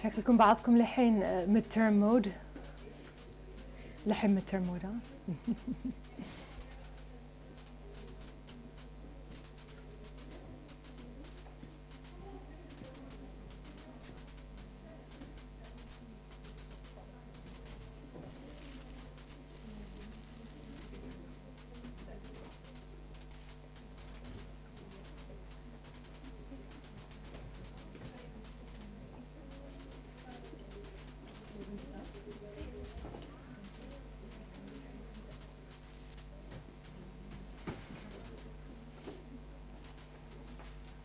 شكلكم بعضكم لحين midterm mode. لحين midterm mode ها؟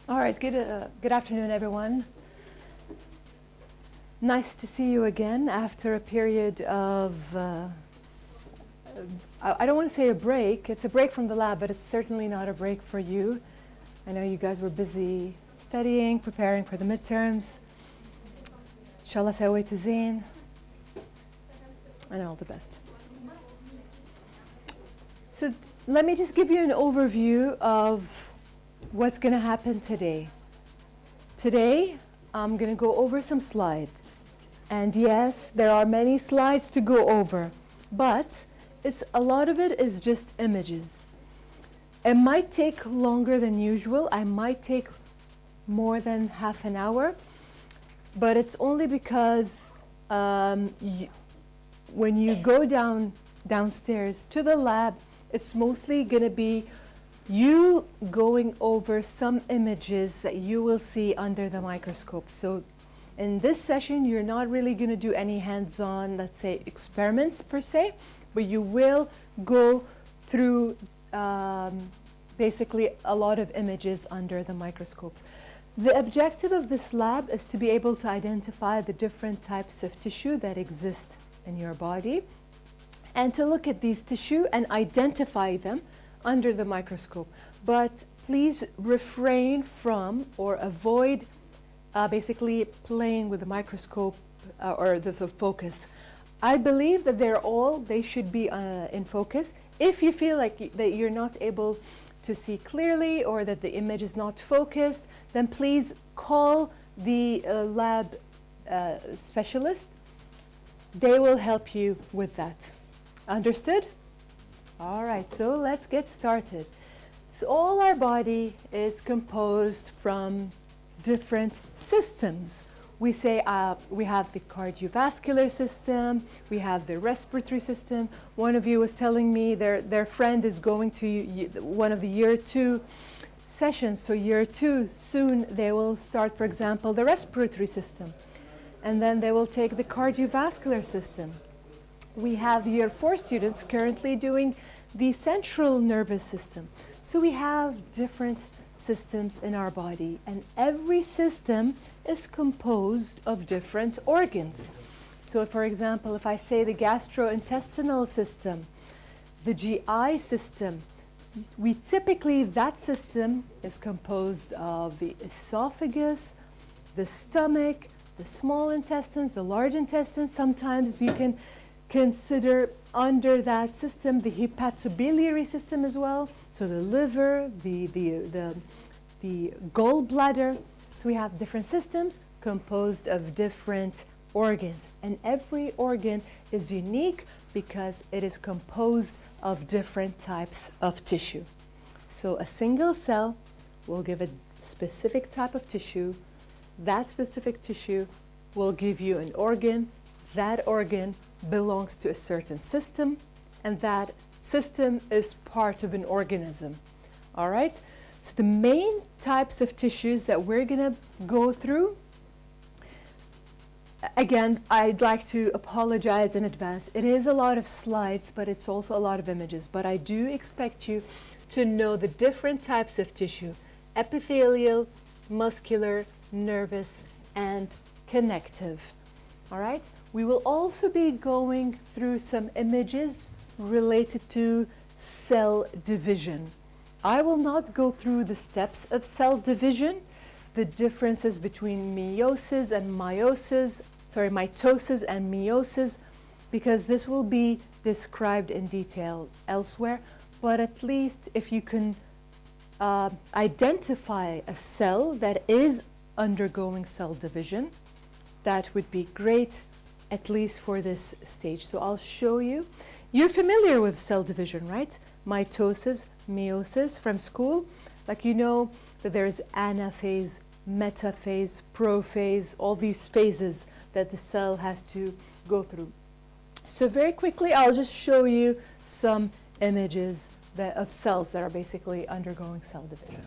All right, good afternoon, everyone. Nice to see you again after a period of, I don't want to say a break. It's a break from the lab, but it's certainly not a break for you. I know you guys were busy studying, preparing for the midterms. Inshallah سويتوا زين. And all the best. So let me just give you an overview of what's going to happen today. Today, I'm going to go over some slides. And yes, there are many slides to go over, but a lot of it is just images. It might take longer than usual. I might take more than half an hour, but it's only because when you go downstairs to the lab, it's mostly going to be you going over some images that you will see under the microscope. So in this session, you're not really going to do any hands-on, let's say, experiments per se, but you will go through basically a lot of images under the microscopes. The objective of this lab is to be able to identify the different types of tissue that exist in your body and to look at these tissue and identify them under the microscope. But please refrain from or avoid basically playing with the microscope or the focus. I believe that they should be in focus. If you feel like that you're not able to see clearly or that the image is not focused, then please call the lab specialist. They will help you with that. Understood? All right, so let's get started. So all our body is composed from different systems. We say we have the cardiovascular system, we have the respiratory system. One of you was telling me their friend is going to one of the year 2 sessions. So year 2, soon they will start, for example, the respiratory system. And then they will take the cardiovascular system. We have year 4 students currently doing the central nervous system. So we have different systems in our body, and every system is composed of different organs. So for example, if I say the gastrointestinal system, the GI system, that system is composed of the esophagus, the stomach, the small intestines, the large intestines. Sometimes you can consider under that system the hepatobiliary system as well, so the liver, the gallbladder. So we have different systems composed of different organs, and every organ is unique because it is composed of different types of tissue. So a single cell will give a specific type of tissue. That specific tissue will give you an organ. That organ belongs to a certain system, and that system is part of an organism. All right? So the main types of tissues that we're going to go through, again, I'd like to apologize in advance. It is a lot of slides, but it's also a lot of images. But I do expect you to know the different types of tissue: epithelial, muscular, nervous, and connective. All right? We will also be going through some images related to cell division. I will not go through the steps of cell division, the differences between mitosis and meiosis, because this will be described in detail elsewhere. But at least if you can identify a cell that is undergoing cell division, that would be great, at least for this stage. So I'll show you. You're familiar with cell division, right? Mitosis, meiosis from school. Like you know that there's anaphase, metaphase, prophase, all these phases that the cell has to go through. So very quickly, I'll just show you some images of cells that are basically undergoing cell division.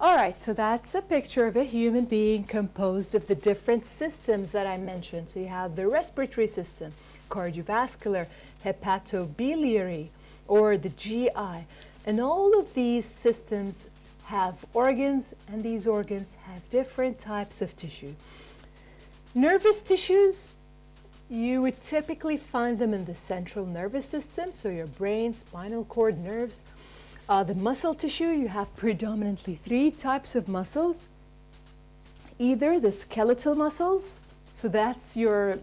All right, so that's a picture of a human being composed of the different systems that I mentioned. So you have the respiratory system, cardiovascular, hepatobiliary, or the GI. And all of these systems have organs, and these organs have different types of tissue. Nervous tissues, you would typically find them in the central nervous system, so your brain, spinal cord, nerves. The muscle tissue, you have predominantly 3 types of muscles. Either the skeletal muscles, so that's your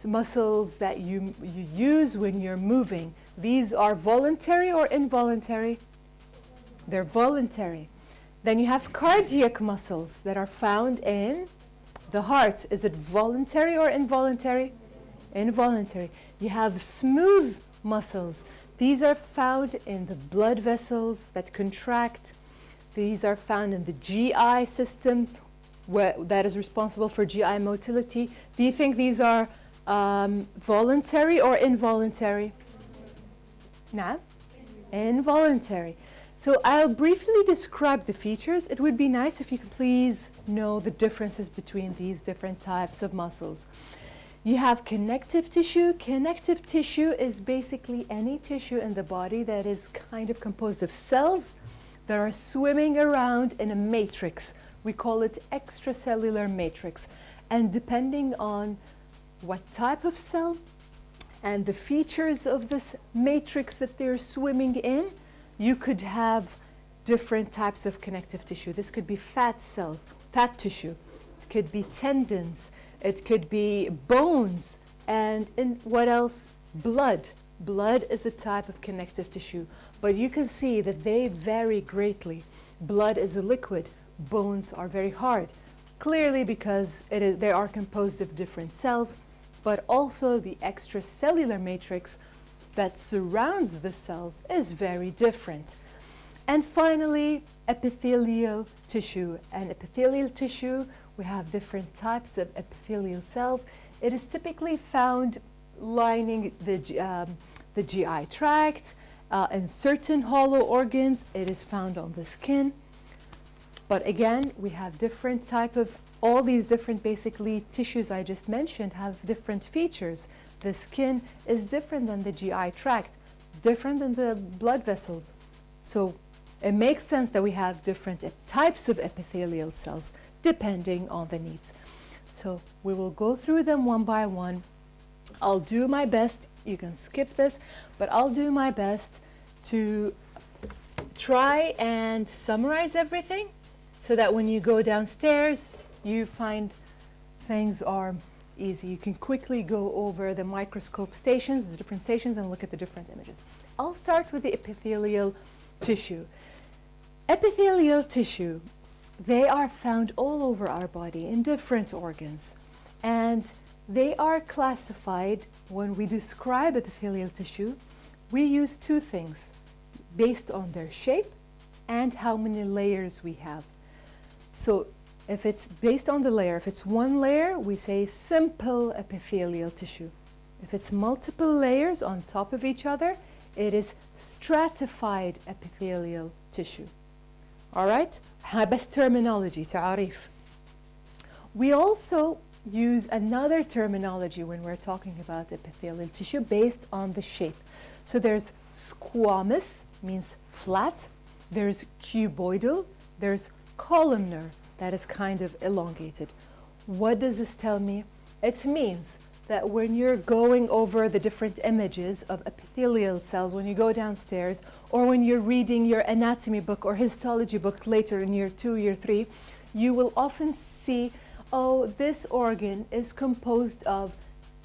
muscles that you use when you're moving. These are voluntary or involuntary? They're voluntary. Then you have cardiac muscles that are found in the heart. Is it voluntary or involuntary? Involuntary. You have smooth muscles. These are found in the blood vessels that contract. These are found in the GI system that is responsible for GI motility. Do you think these are voluntary or involuntary? No? Involuntary. So I'll briefly describe the features. It would be nice if you could please know the differences between these different types of muscles. You have connective tissue. Connective tissue is basically any tissue in the body that is kind of composed of cells that are swimming around in a matrix. We call it extracellular matrix. And depending on what type of cell and the features of this matrix that they're swimming in, you could have different types of connective tissue. This could be fat cells, fat tissue. It could be tendons. It could be bones. And in what else? Blood. Blood is a type of connective tissue. But you can see that they vary greatly. Blood is a liquid. Bones are very hard. Clearly because they are composed of different cells, but also the extracellular matrix that surrounds the cells is very different. And finally, epithelial tissue. And epithelial tissue, we have different types of epithelial cells. It is typically found lining the GI tract. In certain hollow organs, it is found on the skin. But again, we have different type of, all these different basically tissues I just mentioned have different features. The skin is different than the GI tract, different than the blood vessels. So it makes sense that we have different types of epithelial cells depending on the needs. So we will go through them one by one. I'll do my best, you can skip this, but I'll do my best to try and summarize everything so that when you go downstairs, you find things are easy. You can quickly go over the microscope stations, the different stations, and look at the different images. I'll start with the epithelial tissue. Epithelial tissue, they are found all over our body in different organs. And they are classified, when we describe epithelial tissue, we use 2 things based on their shape and how many layers we have. So if it's based on the layer, if it's one layer, we say simple epithelial tissue. If it's multiple layers on top of each other, it is stratified epithelial tissue. All right? بس terminology, تعريف. We also use another terminology when we're talking about epithelial tissue based on the shape. So there's squamous, means flat. There's cuboidal. There's columnar, that is kind of elongated. What does this tell me? It means that when you're going over the different images of epithelial cells, when you go downstairs, or when you're reading your anatomy book or histology book later in year 2, year 3, you will often see, oh, this organ is composed of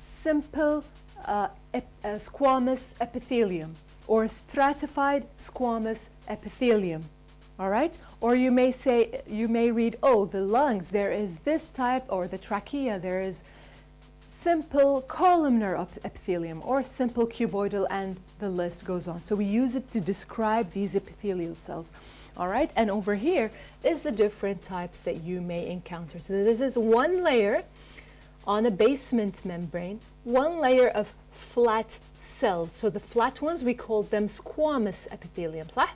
simple squamous epithelium or stratified squamous epithelium. All right? Or you may say, you may read, oh, the lungs, there is this type, or the trachea, there is simple columnar epithelium, or simple cuboidal, and the list goes on. So we use it to describe these epithelial cells. All right, and over here is the different types that you may encounter. So this is one layer on a basement membrane, one layer of flat cells. So the flat ones, we call them squamous epithelium, صح?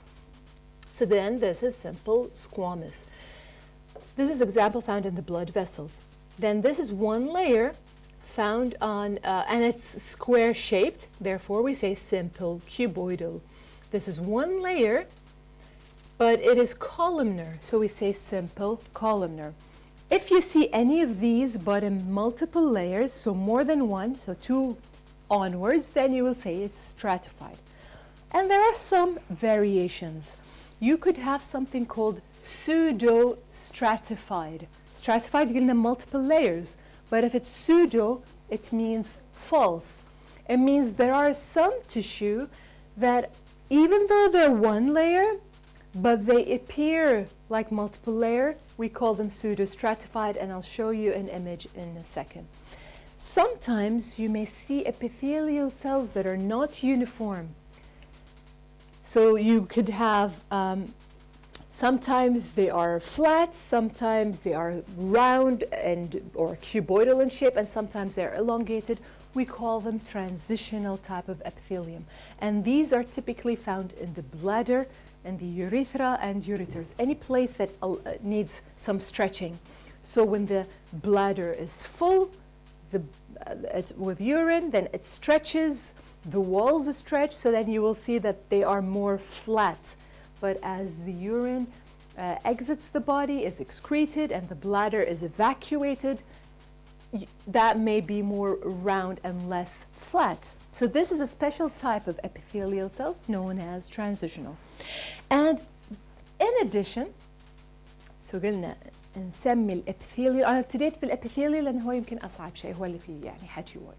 So then this is simple squamous. This is example found in the blood vessels. Then this is one layer found on, and it's square shaped, therefore we say simple cuboidal. This is one layer, but it is columnar, so we say simple columnar. If you see any of these but in multiple layers, so more than one, so two onwards, then you will say it's stratified. And there are some variations. You could have something called pseudo-stratified. Stratified, you can have multiple layers, but if it's pseudo, it means false. It means there are some tissue that even though they're one layer, but they appear like multiple layer, we call them pseudo-stratified, and I'll show you an image in a second. Sometimes you may see epithelial cells that are not uniform. So you could have, sometimes they are flat, sometimes they are round or cuboidal in shape, and sometimes they're elongated. We call them transitional type of epithelium. And these are typically found in the bladder and the urethra and ureters, any place that needs some stretching. So when the bladder is full, it's with urine, then it stretches, the walls stretch, so then you will see that they are more flat. But as the urine exits the body, is excreted, and the bladder is evacuated, that may be more round and less flat. So this is a special type of epithelial cells known as transitional. And in addition, so قلنا نسمي الابيثيليال، أنا ابتديت بالابيثيليال لأنه هو يمكن أصعب شيء، هو اللي فيه يعني حكي وايد.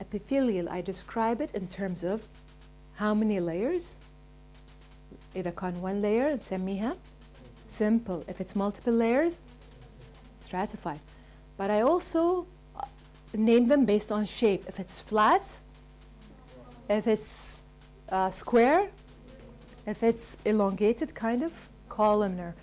Epithelial, I describe it in terms of how many layers. إذا كان one layer نسميها simple. If it's multiple layers, stratified. But I also name them based on shape. If it's flat, if it's square, if it's elongated, kind of columnar.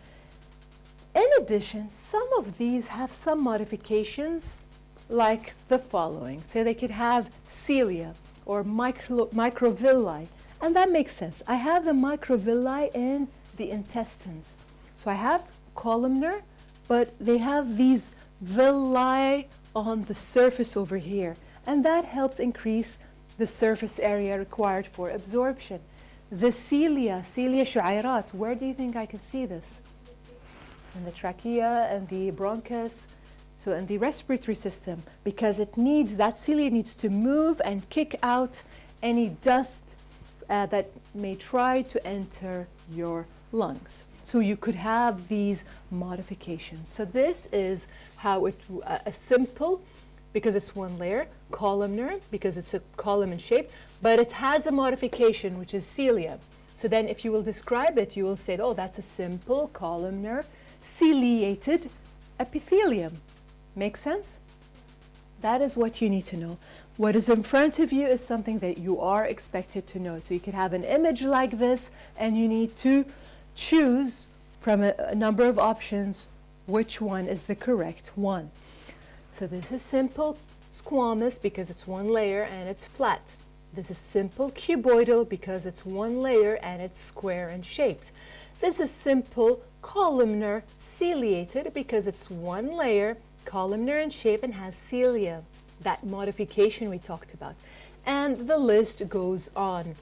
In addition, some of these have some modifications like the following. So they could have cilia or microvilli, and that makes sense. I have the microvilli in the intestines. So I have columnar, but they have these villi on the surface over here, and that helps increase the surface area required for absorption. The cilia شعيرات, where do you think I can see this? In the trachea and the bronchus, so in the respiratory system, because it needs, that cilia needs to move and kick out any dust that may try to enter your lungs. So you could have these modifications. So this is how it, a simple, because it's one layer, columnar, because it's a column in shape, but it has a modification, which is cilia. So then if you will describe it, you will say, oh, that's a simple columnar ciliated epithelium. Make sense? That is what you need to know. What is in front of you is something that you are expected to know. So you could have an image like this, and you need to choose from a number of options which one is the correct one. So this is simple squamous because it's one layer and it's flat. This is simple cuboidal because it's one layer and it's square and shaped. This is simple columnar ciliated because it's one layer, columnar in shape, and has cilia, that modification we talked about. And the list goes on.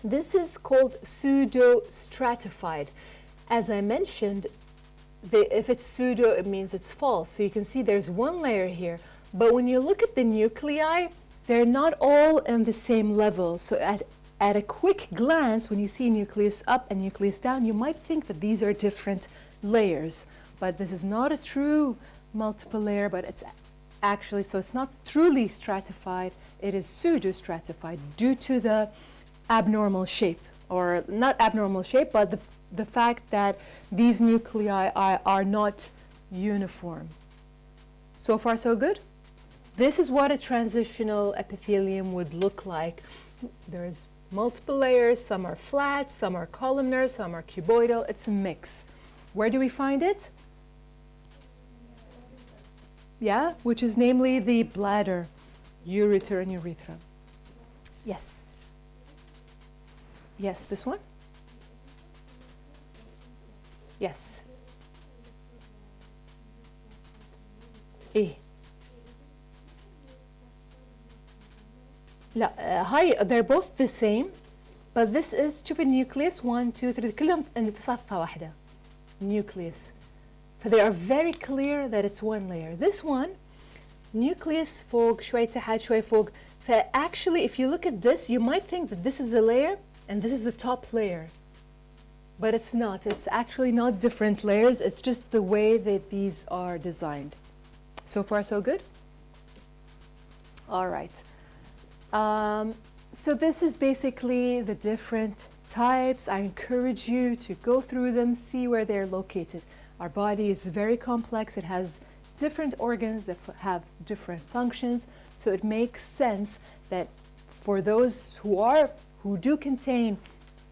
This is called pseudo-stratified. As I mentioned, if it's pseudo, it means it's false. So you can see there's one layer here. But when you look at the nuclei, they're not all in the same level. So at a quick glance, when you see nucleus up and nucleus down, you might think that these are different layers. But this is not a true multiple layer, but it's actually, so it's not truly stratified. It is pseudo-stratified due to the abnormal shape, or not abnormal shape, but the fact that these nuclei are not uniform. So far, so good? This is what a transitional epithelium would look like. There's multiple layers, some are flat, some are columnar, some are cuboidal. It's a mix. Where do we find it? Yeah, which is namely the bladder, ureter and urethra. Yes. Yes, this one? Yes. إيه؟ لا هاي they're both the same, but this is شوف النيوكليس 1 2 3 كلهم في صفحة واحدة. Nucleus. They are very clear that it's one layer. This one, nucleus فوق شوي تحت شوي فوق. Actually, if you look at this, you might think that this is a layer and this is the top layer. But it's not. It's actually not different layers. It's just the way that these are designed. So far, so good? All right. So this is basically the different types. I encourage you to go through them, see where they're located. Our body is very complex. It has different organs that have different functions. So it makes sense that for those who do contain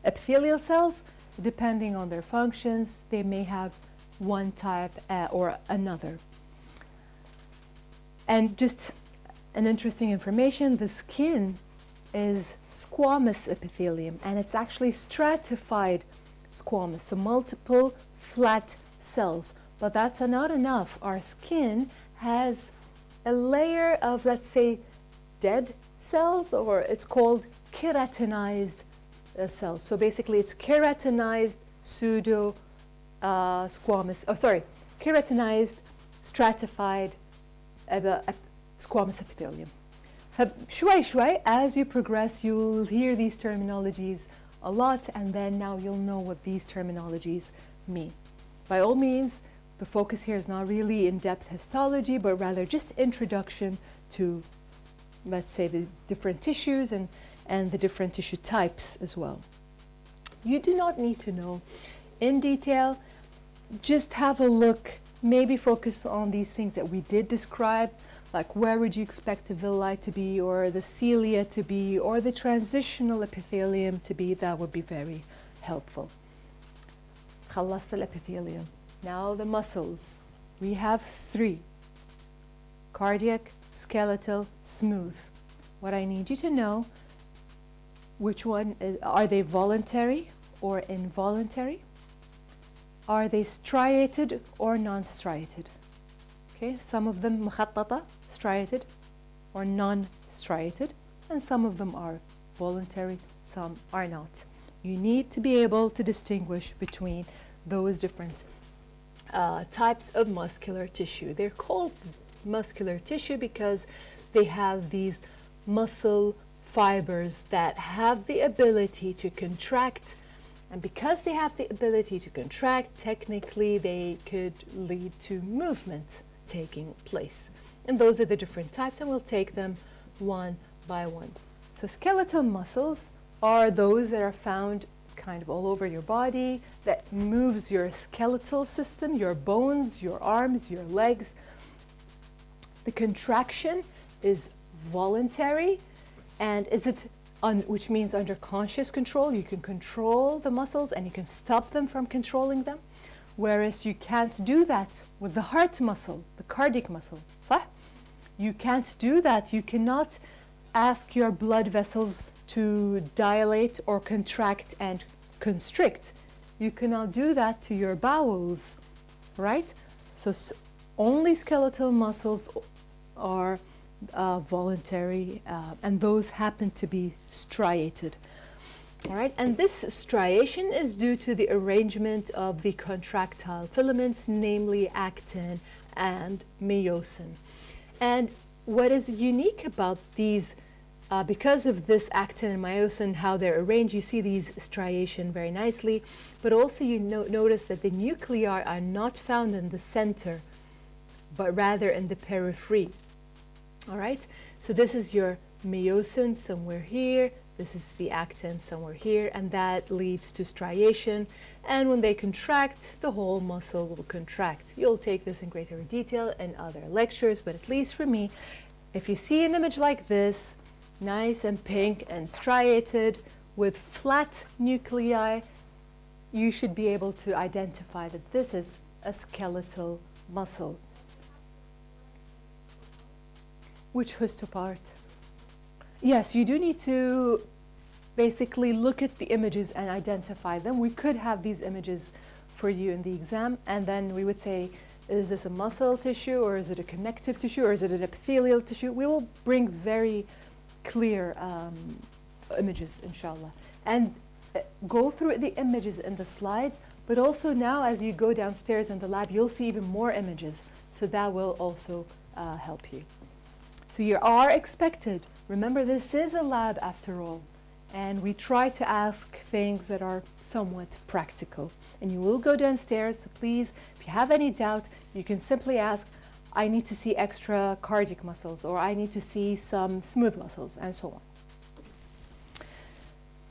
epithelial cells, depending on their functions, they may have one type or another. And just an interesting information, the skin is squamous epithelium, and it's actually stratified squamous, so multiple flat cells. But that's not enough. Our skin has a layer of, let's say, dead cells, or it's called keratinized cells. So basically it's keratinized pseudo squamous, keratinized stratified squamous epithelium. شوي شوي, as you progress, you'll hear these terminologies a lot, and then now you'll know what these terminologies mean. By all means, the focus here is not really in-depth histology, but rather just introduction to, let's say, the different tissues and the different tissue types as well. You do not need to know in detail. Just have a look, maybe focus on these things that we did describe, like where would you expect the villi to be, or the cilia to be, or the transitional epithelium to be. That would be very helpful. خلصت الابithelium. Now the muscles. We have 3. Cardiac, skeletal, smooth. What I need you to know, which one are they voluntary or involuntary? Are they striated or non-striated? Okay, some of them مخططة, striated, or non-striated, and some of them are voluntary, some are not. You need to be able to distinguish between those different types of muscular tissue. They're called muscular tissue because they have these muscle fibers that have the ability to contract, and because they have the ability to contract, technically they could lead to movement taking place. And those are the different types, and we'll take them one by one. So skeletal muscles are those that are found kind of all over your body, that moves your skeletal system, your bones, your arms, your legs. The contraction is voluntary, and which means under conscious control. You can control the muscles and you can stop them from controlling them, whereas you can't do that with the heart muscle, the cardiac muscle. صح? You can't do that. You cannot ask your blood vessels to dilate or contract and constrict. You cannot do that to your bowels, right? So only skeletal muscles are voluntary, and those happen to be striated. All right, and this striation is due to the arrangement of the contractile filaments, namely actin and myosin. And what is unique about these, because of this actin and myosin, how they're arranged, you see these striation very nicely, but also you notice that the nuclei are not found in the center, but rather in the periphery. All right, so this is your myosin somewhere here, this is the actin somewhere here, and that leads to striation. And when they contract, the whole muscle will contract. You'll take this in greater detail in other lectures, but at least for me, If you see an image like this, nice and pink and striated with flat nuclei, you should be able to identify that this is a skeletal muscle. Which histopart? Yes, you do need to basically look at the images and identify them. We could have these images for you in the exam, and then we would say, is this a muscle tissue, or is it a connective tissue, or is it an epithelial tissue? We will bring very clear images, inshallah, and go through the images in the slides, but also now as you go downstairs in the lab, you'll see even more images, so that will also help you. So you are expected, remember this is a lab after all, and we try to ask things that are somewhat practical. And you will go downstairs, so please, if you have any doubt, you can simply ask, I need to see extra cardiac muscles, or I need to see some smooth muscles, and so on.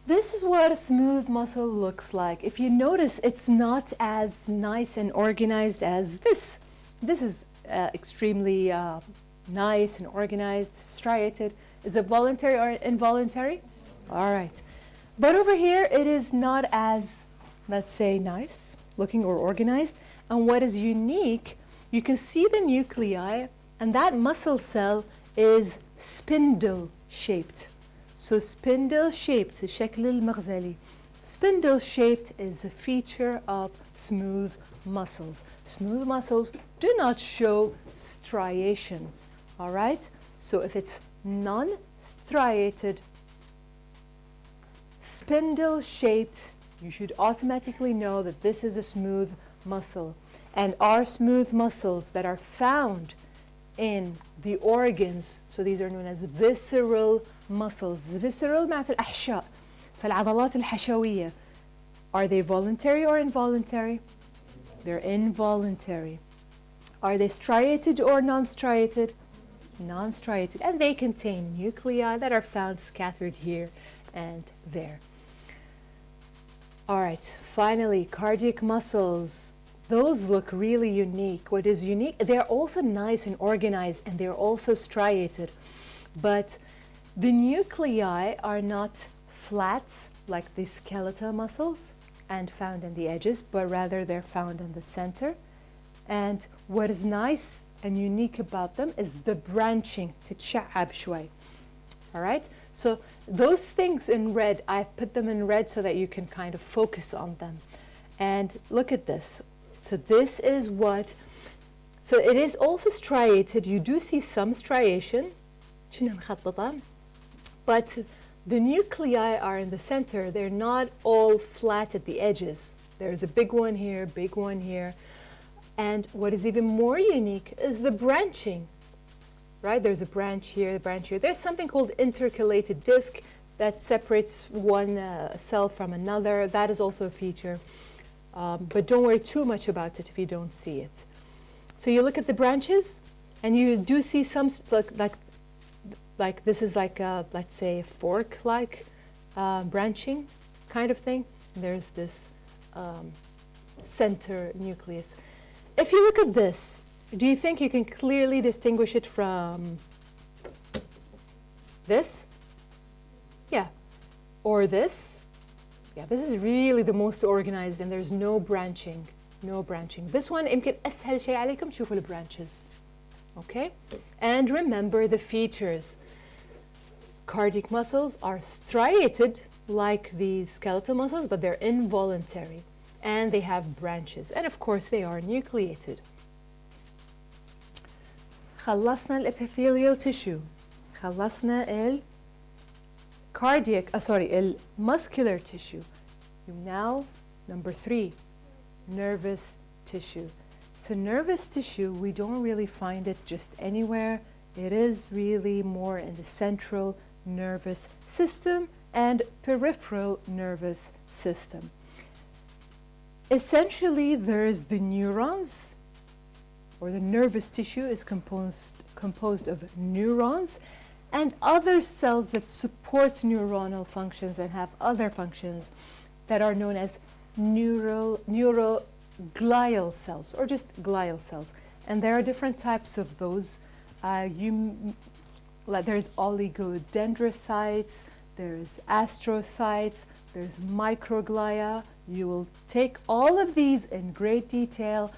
This is what a smooth muscle looks like. If you notice, it's not as nice and organized as this. This is extremely nice and organized, striated. Is it voluntary or involuntary? All right. But over here, it is not as, let's say, nice looking or organized. And what is unique, you can see the nuclei, and that muscle cell is spindle shaped. So spindle shaped, الشكل المغزلي. Spindle shaped is a feature of smooth muscles. Smooth muscles do not show striation. All right? So if it's non-striated, spindle shaped, you should automatically know that this is a smooth muscle. And our smooth muscles that are found in the organs, so these are known as visceral muscles. Visceral معناتها الأحشاء. فالعضلات الحشوية. Are they voluntary or involuntary? They're involuntary. Are they striated or non-striated? Non-striated. And they contain nuclei that are found scattered here and there. All right, finally, cardiac muscles. Those look really unique. What is unique, they're also nice and organized, and they're also striated. But the nuclei are not flat like the skeletal muscles and found in the edges, but rather they're found in the center. And what is nice and unique about them is the branching, تتشعب شوي. All right? So those things in red, I put them in red so that you can kind of focus on them. And look at this. So this is what, so it is also striated. You do see some striation, but the nuclei are in the center. They're not all flat at the edges. There's a big one here. And what is even more unique is the branching, right? There's a branch here, a branch here. There's something called intercalated disc that separates one cell from another. That is also a feature. But don't worry too much about it if you don't see it. So you look at the branches, and you do see some, like this is like a, let's say, fork-like branching kind of thing. And there's this center nucleus. If you look at this, do you think you can clearly distinguish it from this? Yeah. Or this? Yeah, this is really the most organized, and there's no branching. No branching. This one, يمكن أسهل شيء عليكم تشوفوا the branches. Okay? And remember the features. Cardiac muscles are striated like the skeletal muscles, but they're involuntary. And they have branches. And of course, they are nucleated. خلصنا الابيثيليال tissue. خلصنا muscular tissue. Now, number 3, nervous tissue. So nervous tissue, we don't really find it just anywhere. It is really more in the central nervous system and peripheral nervous system. Essentially, there's the neurons, or the nervous tissue is composed of neurons and other cells that support neuronal functions and have other functions that are known as neuroglial cells, or just glial cells. And there are different types of those. You There's oligodendrocytes, there's astrocytes, there's microglia. You will take all of these in great detail.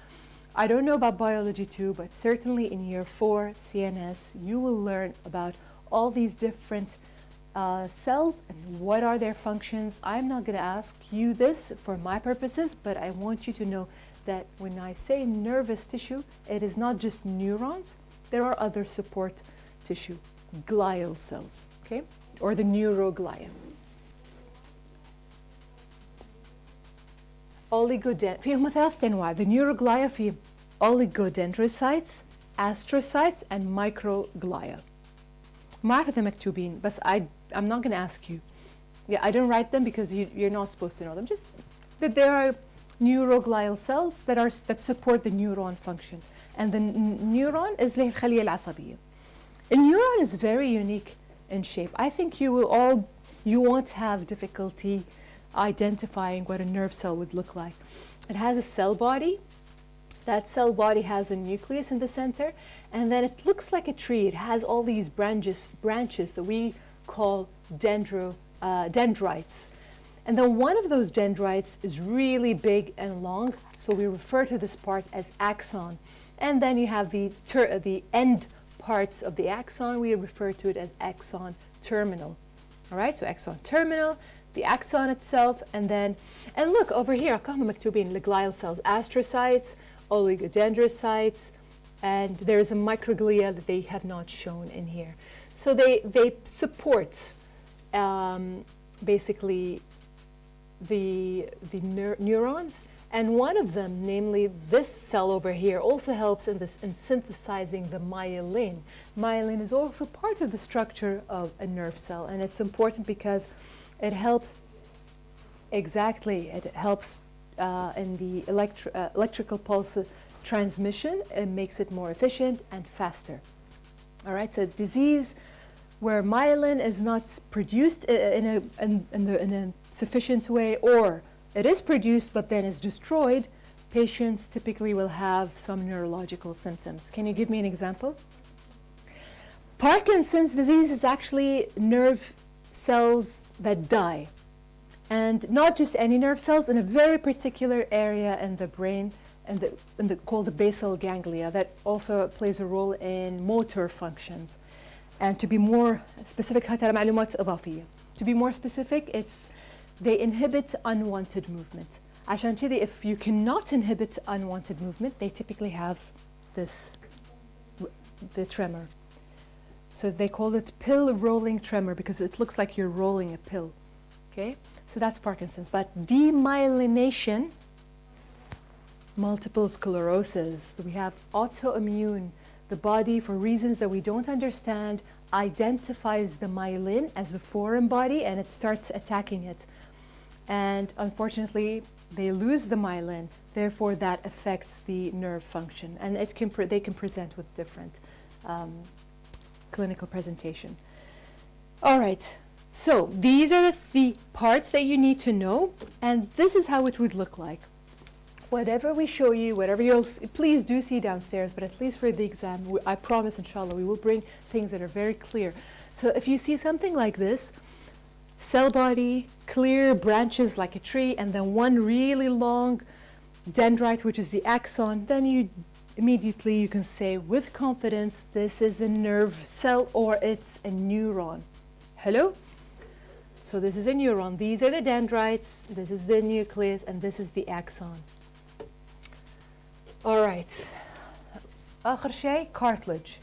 I don't know about biology too, but certainly in year 4 CNS, you will learn about all these different cells and what are their functions. I'm not going to ask you this for my purposes, but I want you to know that when I say nervous tissue, it is not just neurons. There are other support tissue, glial cells, okay, or the neuroglia. فيهم 3 أنواع. The neuroglia في oligodendrocytes, astrocytes, and microglia. ما أعرف إذا مكتوبين بس I'm not going to ask you. Yeah, I don't write them because you're not supposed to know them. Just that there are neuroglial cells that support the neuron function. And the neuron is زي الخلية العصبية. A neuron is very unique in shape. I think you won't have difficulty identifying what a nerve cell would look like. It has a cell body. That cell body has a nucleus in the center, and then it looks like a tree. It has all these branches that we call dendrites. And then one of those dendrites is really big and long, so we refer to this part as axon. And then you have the end parts of the axon. We refer to it as axon terminal. All right, so axon terminal, the axon itself, and look over here, كهم مكتوبين the glial cells, astrocytes, oligodendrocytes, and there's a microglia that they have not shown in here. So they support basically the neurons, and one of them, namely this cell over here, also helps in synthesizing the myelin. Myelin is also part of the structure of a nerve cell, and it's important because it helps in the electrical pulse transmission. It makes it more efficient and faster. All right, so disease where myelin is not produced in a sufficient way, or it is produced but then is destroyed, patients typically will have some neurological symptoms. Can you give me an example? Parkinson's disease is actually nerve cells that die, and not just any nerve cells, in a very particular area in the brain, called the basal ganglia, that also plays a role in motor functions. And to be more specific, they inhibit unwanted movement. عشان كذي, if you cannot inhibit unwanted movement, they typically have the tremor. So they call it pill rolling tremor because it looks like you're rolling a pill. Okay, so that's Parkinson's. But demyelination, multiple sclerosis, we have autoimmune. The body, for reasons that we don't understand, identifies the myelin as a foreign body and it starts attacking it. And unfortunately, they lose the myelin. Therefore, that affects the nerve function. And they can present with different clinical presentation. All right, so these are the parts that you need to know. And this is how it would look like. Whatever we show you, whatever you'll, please do see downstairs, but at least for the exam, I promise, inshallah, we will bring things that are very clear. So if you see something like this, cell body, clear branches like a tree, and then one really long dendrite, which is the axon, then you can say with confidence, this is a nerve cell or it's a neuron. Hello? So this is a neuron. These are the dendrites, this is the nucleus, and this is the axon. All right. آخر شيء cartilage.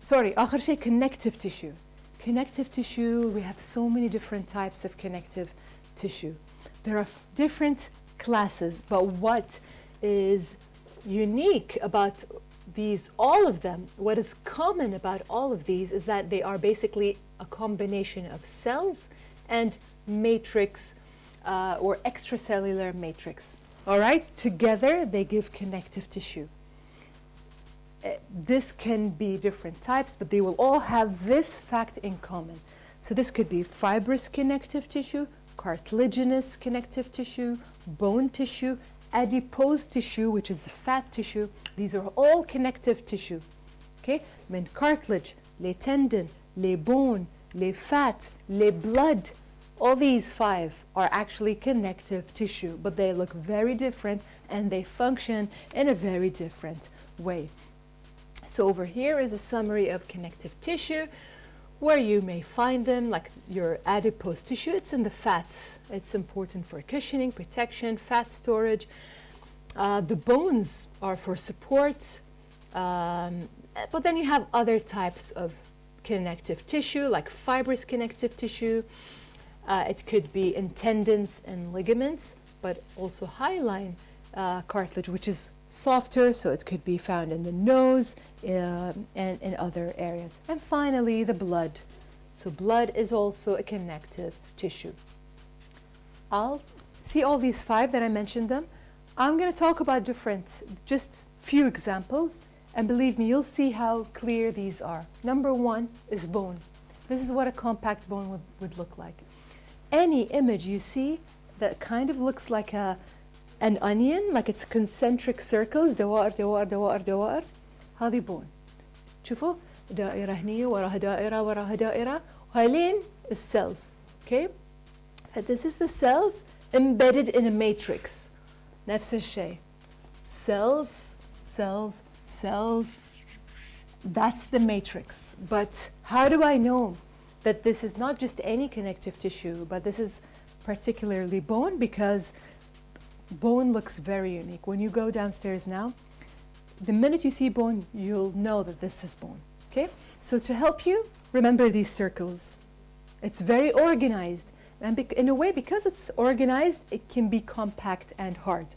Sorry, آخر شيء connective tissue. Connective tissue, we have so many different types of connective tissue. There are different classes, but what is unique about these, all of them, what is common about all of these is that they are basically a combination of cells and matrix or extracellular matrix. All right, together they give connective tissue. This can be different types, but they will all have this fact in common. So this could be fibrous connective tissue, cartilaginous connective tissue, bone tissue, adipose tissue, which is fat tissue. These are all connective tissue. Okay, من cartilage, les tendon, les bone, les fat, les blood. All these 5 are actually connective tissue, but they look very different and they function in a very different way. So over here is a summary of connective tissue, where you may find them, like your adipose tissue. It's in the fats. It's important for cushioning, protection, fat storage. The bones are for support, but then you have other types of connective tissue, like fibrous connective tissue. It could be in tendons and ligaments, but also hyaline cartilage, which is softer, so it could be found in the nose and in other areas. And finally, the blood. So blood is also a connective tissue. I'll see all these 5 that I mentioned them. I'm going to talk about just few examples, and believe me, you'll see how clear these are. Number 1 is bone. This is what a compact bone would look like. Any image you see that kind of looks like an onion, like it's concentric circles, دوائر دوائر دوائر دوائر، هذه bone. شوفوا دائرة هنية وراها دائرة وراها دائرة، وهالين cells. Okay? This is the cells embedded in a matrix. نفس الشيء. Cells, cells, cells. That's the matrix. But how do I know that this is not just any connective tissue, but this is particularly bone? Because bone looks very unique. When you go downstairs now, the minute you see bone, you'll know that this is bone. Okay? So to help you, remember these circles. It's very organized. And in a way, because it's organized, it can be compact and hard.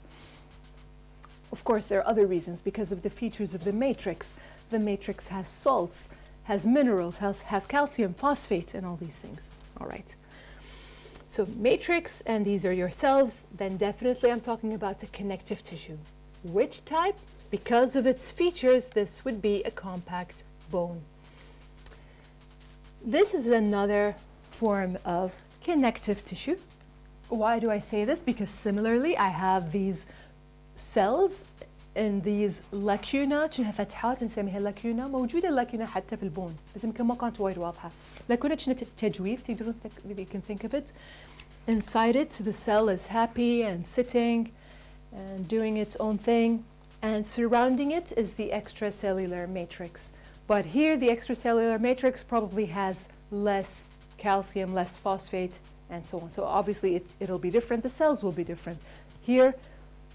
Of course, there are other reasons because of the features of the matrix. The matrix has salts, has minerals, has calcium, phosphate, and all these things. All right. So matrix, and these are your cells, then definitely I'm talking about the connective tissue. Which type? Because of its features, this would be a compact bone. This is another form of connective tissue. Why do I say this? Because similarly, I have these cells in these لاكيونا، شنها فتحات نسميها لاكيونا. موجودة اللاكيونا حتى في البون، بس يمكن ما كانت وايد واضحة. لاكيونا شنها تجويف، تقدرون you can think of it. Inside it, the cell is happy and sitting and doing its own thing, and surrounding it is the extracellular matrix. But here, the extracellular matrix probably has less calcium, less phosphate, and so on. So obviously, it'll be different. The cells will be different. Here,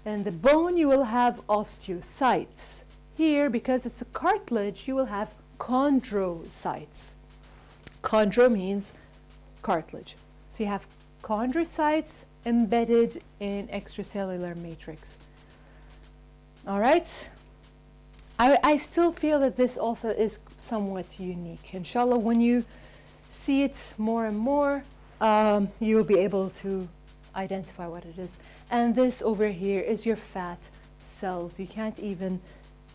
in the bone, you will have osteocytes. Here, because it's a cartilage, you will have chondrocytes. Chondro means cartilage. So you have chondrocytes embedded in extracellular matrix. All right? I still feel that this also is somewhat unique. Inshallah, when you see it more and more, you'll be able to identify what it is. And this over here is your fat cells. You can't even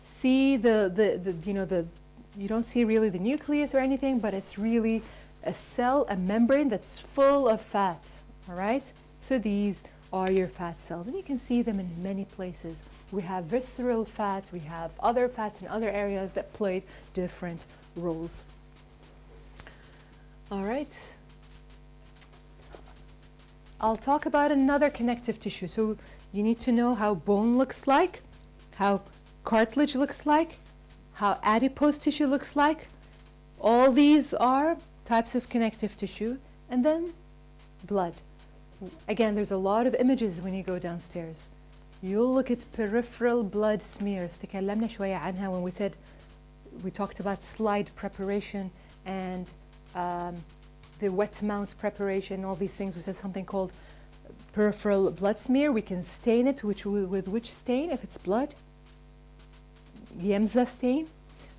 see you don't see really the nucleus or anything, but it's really a cell, a membrane that's full of fat. All right? So these are your fat cells, and you can see them in many places. We have visceral fat, we have other fats in other areas that played different roles. All right. I'll talk about another connective tissue. So you need to know how bone looks like, how cartilage looks like, how adipose tissue looks like. All these are types of connective tissue. And then blood. Again, there's a lot of images when you go downstairs. You'll look at peripheral blood smears. تكلمنا شوية عنها when we talked about slide preparation and the wet mount preparation, all these things. We said something called peripheral blood smear. We can stain it with which stain? If it's blood, Yemza stain.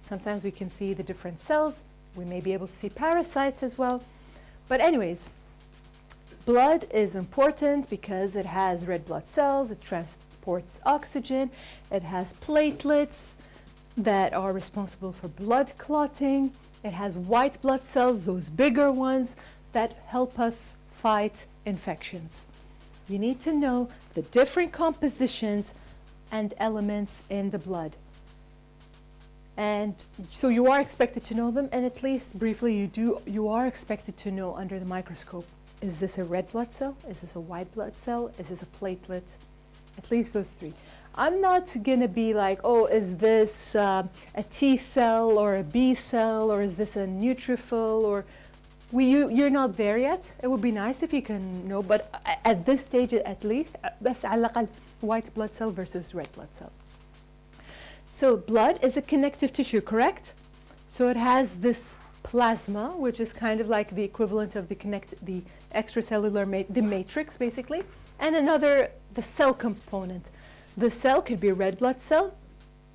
Sometimes we can see the different cells. We may be able to see parasites as well. But anyways, blood is important because it has red blood cells, it transports oxygen, it has platelets that are responsible for blood clotting, it has white blood cells, those bigger ones, that help us fight infections. You need to know the different compositions and elements in the blood. And so you are expected to know them, and at least briefly you are expected to know under the microscope, is this a red blood cell? Is this a white blood cell? Is this a platelet? At least those three. I'm not going to be like, oh, is this a T cell or a B cell, or is this a neutrophil, or you're not there yet. It would be nice if you can know, but at this stage at least, بس على الأقل white blood cell versus red blood cell. So blood is a connective tissue, correct? So it has this plasma, which is kind of like the equivalent of the extracellular the matrix, basically, and the cell component. The cell could be a red blood cell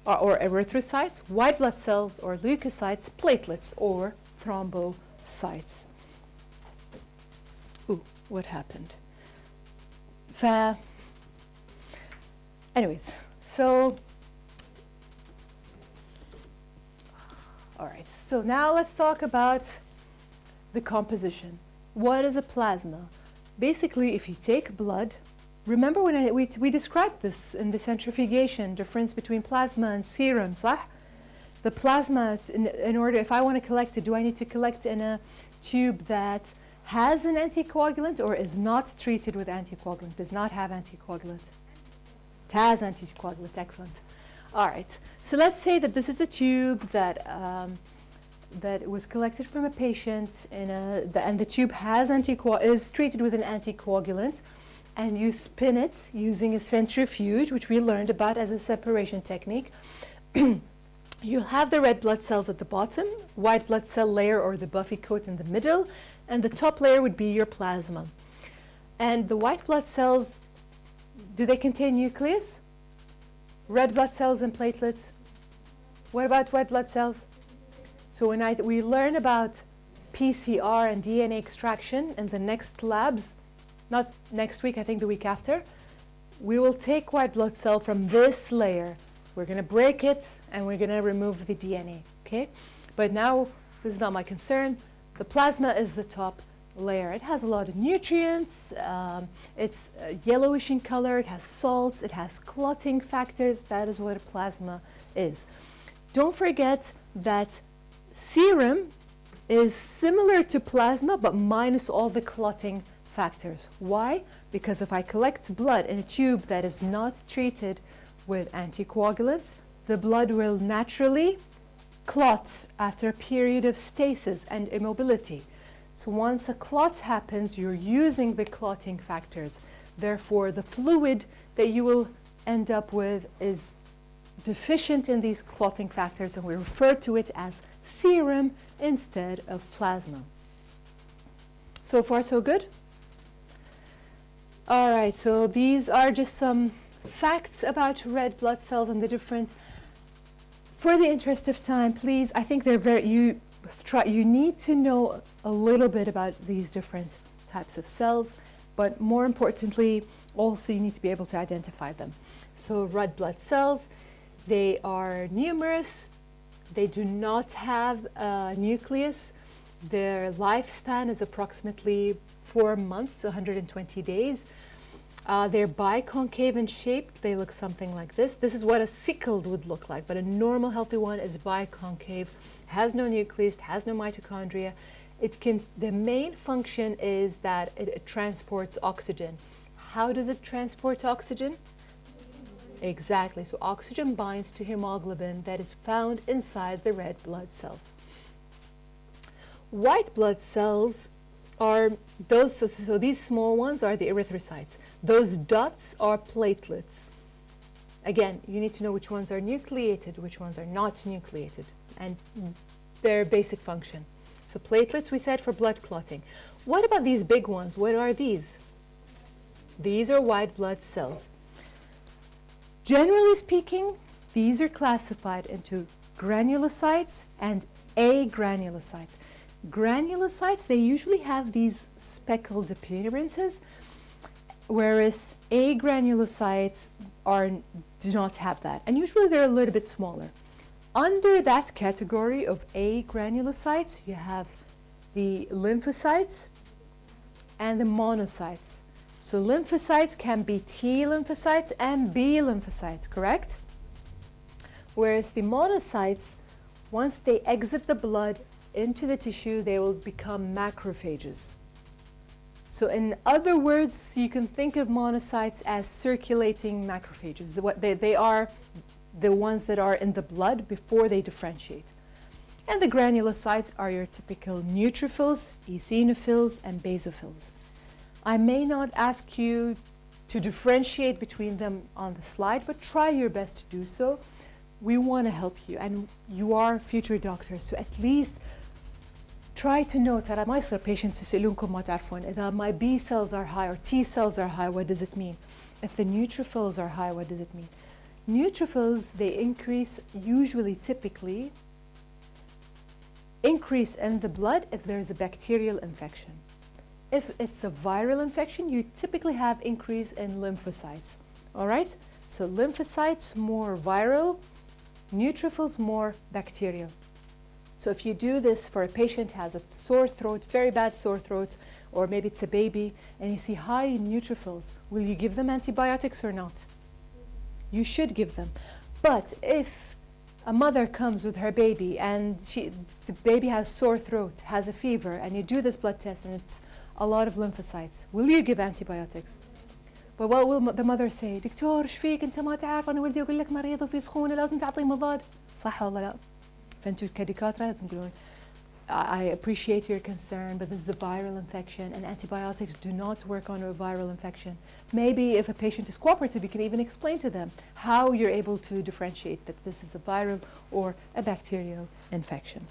or erythrocytes, white blood cells or leukocytes, platelets or thrombocytes. Ooh, what happened? Anyways, so all right, so now let's talk about the composition. What is a plasma? Basically, if you take blood, remember when we described this in the centrifugation, difference between plasma and serum, صح? The plasma, in order, if I want to collect it, do I need to collect in a tube that has an anticoagulant or is not treated with anticoagulant, does not have anticoagulant? It has anticoagulant, excellent. All right, so let's say that this is a tube that was collected from a patient, and the tube is treated with an anticoagulant, and you spin it using a centrifuge, which we learned about as a separation technique. You'll have the red blood cells at the bottom, white blood cell layer or the buffy coat in the middle, and the top layer would be your plasma. And the white blood cells, do they contain nucleus? Red blood cells and platelets? What about white blood cells? So when we learn about PCR and DNA extraction in the next labs, not next week, I think the week after, we will take white blood cell from this layer. We're going to break it and we're going to remove the DNA, okay? But now, this is not my concern. The plasma is the top layer. It has a lot of nutrients. It's yellowish in color. It has salts. It has clotting factors. That is what a plasma is. Don't forget that serum is similar to plasma, but minus all the clotting factors. Why? Because if I collect blood in a tube that is not treated with anticoagulants, the blood will naturally clot after a period of stasis and immobility. So once a clot happens, you're using the clotting factors. Therefore, the fluid that you will end up with is deficient in these clotting factors, and we refer to it as serum instead of plasma. So far, so good? All right, so these are just some facts about red blood cells and the different. For the interest of time, please, I think they're you need to know a little bit about these different types of cells, but more importantly, also you need to be able to identify them. So red blood cells, they are numerous. They do not have a nucleus. Their lifespan is approximately 4 months, 120 days. They're biconcave in shape. They look something like this. This is what a sickled would look like, but a normal healthy one is biconcave, has no nucleus, has no mitochondria. The main function is that it transports oxygen. How does it transport oxygen? Exactly. So oxygen binds to hemoglobin that is found inside the red blood cells. White blood cells are those, so these small ones are the erythrocytes. Those dots are platelets. Again, you need to know which ones are nucleated, which ones are not nucleated, and their basic function. So platelets, we said, for blood clotting. What about these big ones? What are these? These are white blood cells. Generally speaking, these are classified into granulocytes and agranulocytes. Granulocytes, they usually have these speckled appearances, whereas agranulocytes do not have that, and usually they're a little bit smaller. Under that category of agranulocytes, you have the lymphocytes and the monocytes. So lymphocytes can be T lymphocytes and B lymphocytes, correct? Whereas the monocytes Once they exit the blood into the tissue, they will become macrophages. So in other words, you can think of monocytes as circulating macrophages. They are the ones that are in the blood before they differentiate. And the granulocytes are your typical neutrophils, eosinophils, and basophils. I may not ask you to differentiate between them on the slide, but try your best to do so. We want to help you, and you are future doctors, so at least try to know. ترى ما يصير patients يسألونكم ما تعرفون إذا my B cells are high or T cells are high, what does it mean? If the neutrophils are high, what does it mean? Neutrophils, they increase, usually, typically, increase in the blood if there's a bacterial infection. If it's a viral infection, you typically have increase in lymphocytes. All right? So lymphocytes more viral, neutrophils more bacterial. So if you do this for a patient who has a sore throat, very bad sore throat, or maybe it's a baby, and you see high neutrophils, will you give them antibiotics or not? You should give them. But if a mother comes with her baby and the baby has sore throat, has a fever, and you do this blood test and it's a lot of lymphocytes, will you give antibiotics? But what will the mother say? دكتور ايش فيك انت ما تعرف انا ولدي اقول لك مريض وفي سخونه لازم تعطيه مضاد صح ولا لا؟ فانتوا كدكاتره لازم تقولون I appreciate your concern, but this is a viral infection and antibiotics do not work on a viral infection. Maybe if a patient is cooperative, you can even explain to them how you're able to differentiate that this is a viral or a bacterial infection.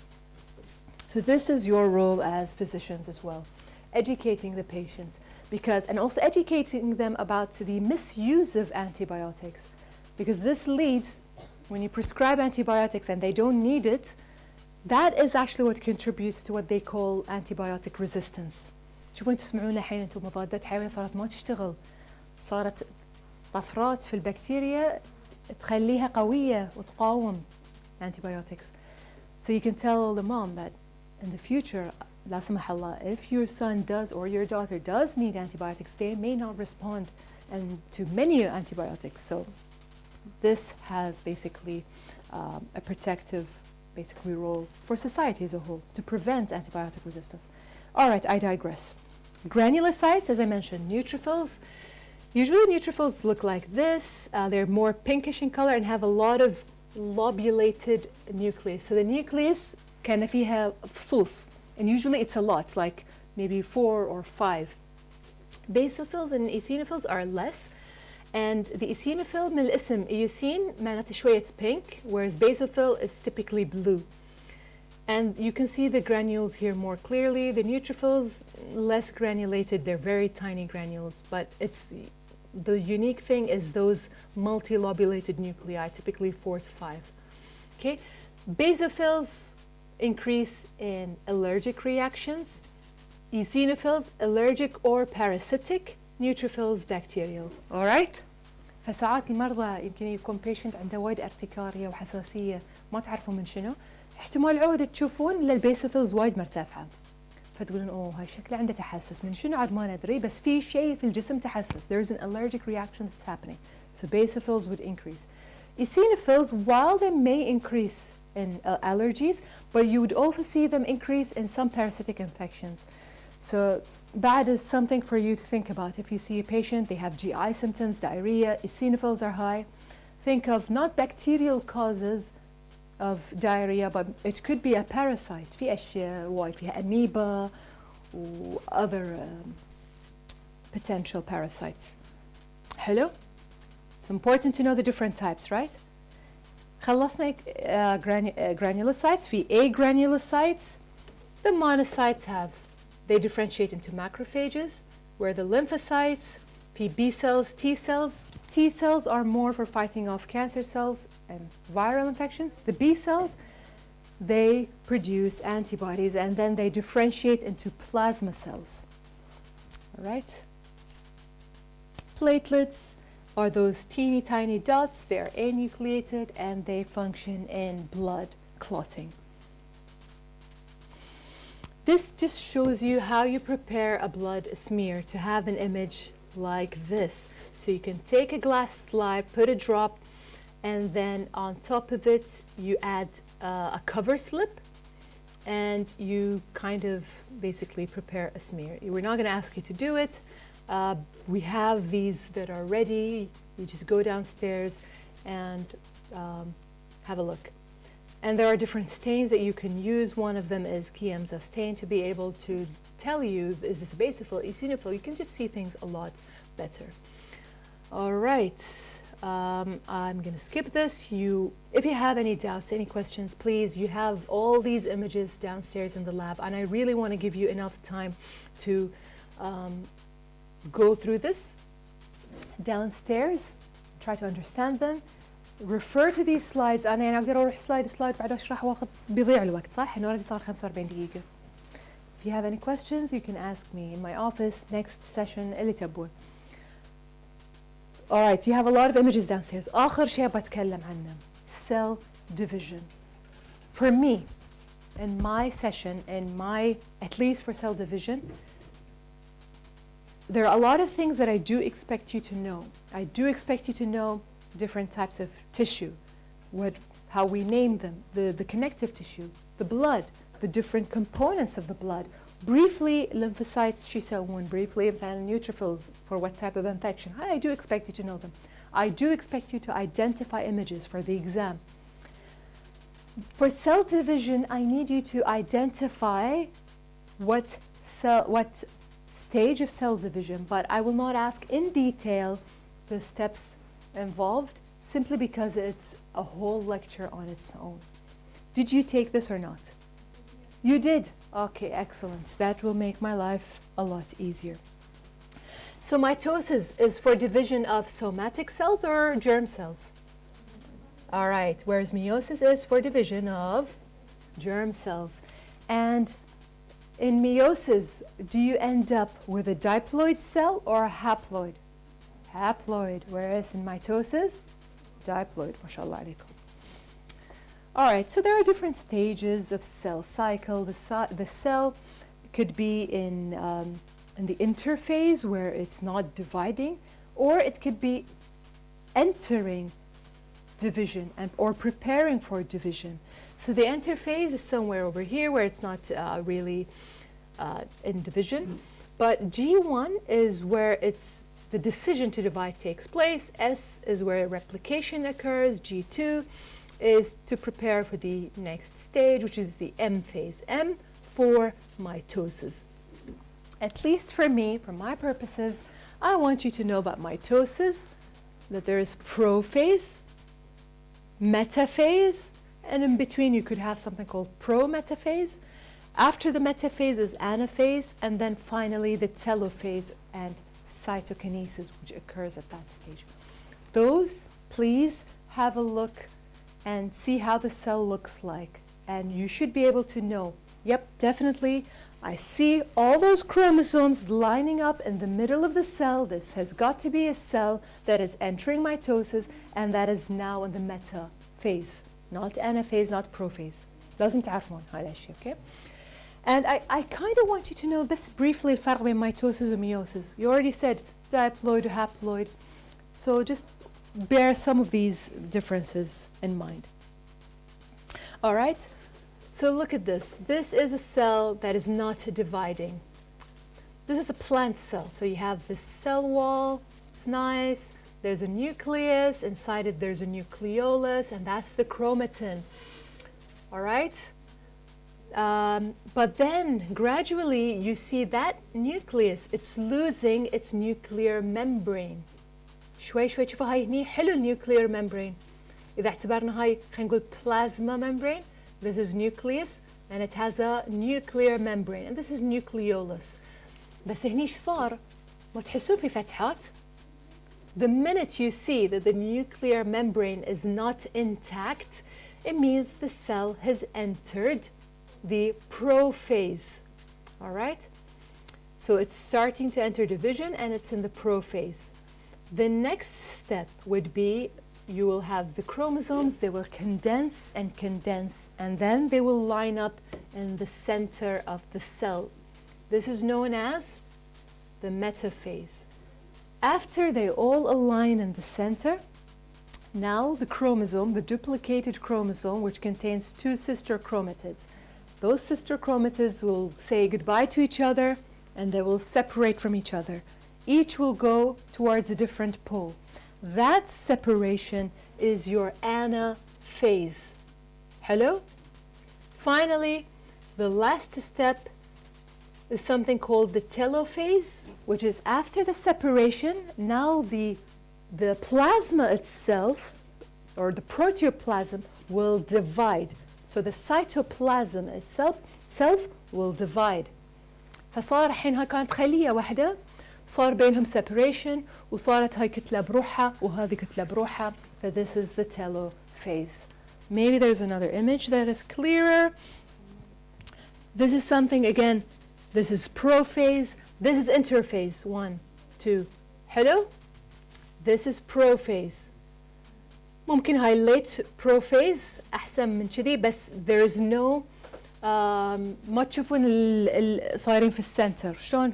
So this is your role as physicians as well, educating the patient, and also educating them about the misuse of antibiotics, because this leads, when you prescribe antibiotics and they don't need it, that is actually what contributes to what they call antibiotic resistance. شوفوا انتم تسمعون الحين انتم مضادات حيوية صارت ما تشتغل، صارت طفرات في البكتيريا تخليها قوية وتقاوم antibiotics. So you can tell the mom that in the future, لا سمح الله, if your son does or your daughter does need antibiotics, they may not respond to many antibiotics. So this has basically a protective role for society as a whole to prevent antibiotic resistance. All right, I digress. Granulocytes, as I mentioned, neutrophils. Usually neutrophils look like this. They're more pinkish in color and have a lot of lobulated nucleus. So the nucleus كان فيها فصوص, and usually it's a lot, like maybe 4 or 5. Basophils and eosinophils are less. And the eosinophil من الاسم eosin معناته شوية pink, whereas basophil is typically blue. And you can see the granules here more clearly. The neutrophils, less granulated, they're very tiny granules, but the unique thing is those multilobulated nuclei, typically 4 to 5. Okay, basophils increase in allergic reactions, eosinophils allergic or parasitic, neutrophils bacterial. All right. فساعات المرضى يمكن يكون patient عنده وايد ارتكارية وحساسية ما تعرفوا من شنو، احتمال عودة تشوفون للبيسوفيلز وايد مرتفعة، فتقولون اوه هاي شكله عنده تحسس من شنو عاد ما ندري، بس في شيء في الجسم تحسس. There's an allergic reaction that's happening. So basophils would increase. Eosinophils, while they may increase in allergies, but you would also see them increase in some parasitic infections. So that is something for you to think about. If you see a patient, they have GI symptoms, diarrhea, eosinophils are high, think of not bacterial causes of diarrhea, but it could be a parasite. في أشياء وايد فيها amoeba or other potential parasites. Hello? It's important to know the different types, right? خلصنا granulocytes. في agranulocytes, the monocytes they differentiate into macrophages, where the lymphocytes, B cells, T cells. T cells are more for fighting off cancer cells and viral infections. The B cells, they produce antibodies, and then they differentiate into plasma cells. All right. Platelets are those teeny tiny dots. They are anucleated and they function in blood clotting. This just shows you how you prepare a blood smear to have an image like this. So you can take a glass slide, put a drop, and then on top of it you add a cover slip, and you kind of basically prepare a smear. We're not going to ask you to do it. We have these that are ready. You just go downstairs and have a look. And there are different stains that you can use. One of them is Kiamza stain, to be able to tell you, is this basophil, eosinophil? You can just see things a lot better. All right, I'm going to skip this. If you have any doubts, any questions, please, you have all these images downstairs in the lab, and I really want to give you enough time to go through this downstairs, try to understand them. Refer to these slides. أنا يعني أقدر أروح سلايد بعد أشرح واخد بيضيع الوقت صح؟ إنه already صار 45 دقيقة. If you have any questions, you can ask me in my office, next session, اللي تبون. All right, you have a lot of images downstairs. آخر شيء بتكلم عنه, cell division. For me, in my session, at least for cell division, there are a lot of things that I do expect you to know. I do expect you to know different types of tissue, how we name them, the connective tissue, the blood, the different components of the blood. Briefly, lymphocytes, briefly, neutrophils for what type of infection. I do expect you to know them. I do expect you to identify images for the exam. For cell division, I need you to identify what stage of cell division, but I will not ask in detail the steps involved, simply because it's a whole lecture on its own. Did you take this or not? You did? Okay, excellent. That will make my life a lot easier. So mitosis is for division of somatic cells or germ cells? All right, whereas meiosis is for division of germ cells. And in meiosis, do you end up with a diploid cell or a haploid? Haploid, whereas in mitosis, diploid, mashallah alaikum. All right, so there are different stages of cell cycle. The cell could be in the interphase, where it's not dividing, or it could be entering division or preparing for division. So the interphase is somewhere over here where it's not really in division, but G1 is where the decision to divide takes place. S is where replication occurs. G2 is to prepare for the next stage, which is the M phase. M for mitosis. At least for me, for my purposes, I want you to know about mitosis, that there is prophase, metaphase, and in between you could have something called prometaphase. After the metaphase is anaphase, and then finally the telophase and cytokinesis, which occurs at that stage. Those, please have a look and see how the cell looks like. And you should be able to know, yep, definitely, I see all those chromosomes lining up in the middle of the cell. This has got to be a cell that is entering mitosis and that is now in the metaphase, not anaphase, not prophase. لازم تعرفون هذا الشيء, okay? And I kind of want you to know بس briefly الفرق بين mitosis and meiosis. You already said diploid or haploid. So just bear some of these differences in mind. All right, so look at this. This is a cell that is not dividing. This is a plant cell. So you have this cell wall, it's nice. There's a nucleus, inside it there's a nucleolus, and that's the chromatin. All right? But then gradually you see that nucleus, it's losing its nuclear membrane. شوي شوي تشوفوا هاي هني حلو nuclear membrane. إذا اعتبرنا هاي خلينا نقول plasma membrane, this is nucleus and it has a nuclear membrane, and this is nucleolus. بس هني ايش صار؟ ما تحسون في فتحات؟ The minute you see that the nuclear membrane is not intact, it means the cell has entered the prophase. All right? So it's starting to enter division and it's in the prophase. The next step would be you will have the chromosomes, they will condense, and then they will line up in the center of the cell. This is known as the metaphase. After they all align in the center, Now the chromosome, the duplicated chromosome, which contains two sister chromatids. Those sister chromatids will say goodbye to each other and they will separate from each other. Each will go towards a different pole. That separation is your anaphase. Hello? Finally, the last step is something called the telophase, which is after the separation. Now the plasma itself, or the proteoplasm, will divide. So the cytoplasm itself will divide. فصار الحين هاي كانت خلية واحدة، صار بينهم separation، وصارت هاي كتلة بروحها وهذه كتلة بروحها. But this is the telophase. Maybe there's another image that is clearer. This is something, again, this is prophase, this is interphase. 1, 2. Hello? This is prophase. ممكن هاي late prophase أحسن من كذي، بس there is no ما تشوفون صايرين في السنتر شلون؟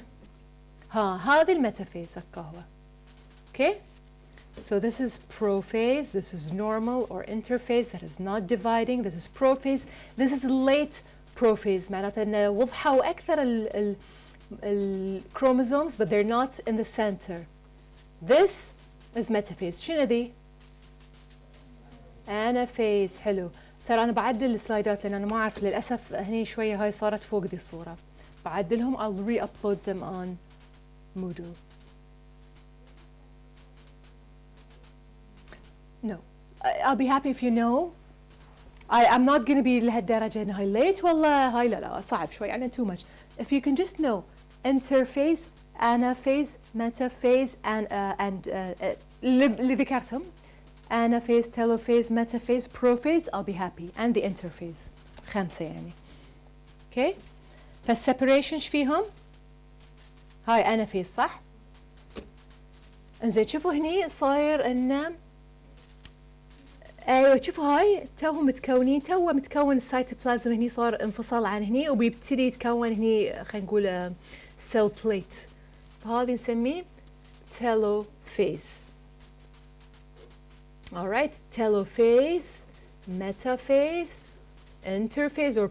هذه الميتافيز هكا. Okay? So this is prophase, this is normal or interphase that is not dividing. This is prophase. This is late prophase. معناته إنه وضحوا أكثر الchromosomes but they're not in the center. This is metaphase. شنو ذي؟ anaphase. حلو. ترى أنا بعدل السلايدات لأن أنا ما أعرف للأسف هني شوية هاي صارت فوق ذي الصورة. بعدلهم. I'll re-upload them on Moodle. No. I'll be happy if you know. I'm not going to be لهالدرجة إن هاي late والله هاي لا صعب شوي يعني too much. If you can just know interphase, anaphase, metaphase and اللي ذكرتهم. Anaphase, telophase, metaphase, prophase, I'll be happy. And the interphase. 5 يعني. Okay? فالseparation ايش فيهم؟ هاي anaphase صح؟ انزين شوفوا هني صاير انه ايوه شوفوا هاي توهم متكونين، تو متكون السيتوبلازم هني صار انفصل عن هني وبيبتدي يتكون هني خلينا نقول cell plate. فهذه نسميه telophase. All right, telophase, metaphase, interphase, or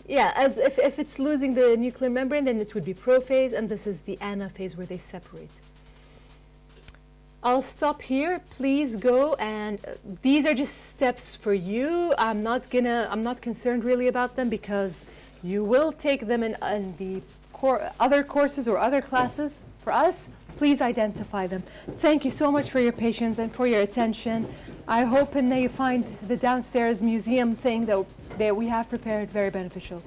yeah, as if it's losing the nuclear membrane, then it would be prophase, and this is the anaphase where they separate. I'll stop here. Please go, and these are just steps for you. I'm not concerned really about them because you will take them in the other courses or other classes. For us, please identify them. Thank you so much for your patience and for your attention. I hope that you find the downstairs museum thing that we have prepared very beneficial.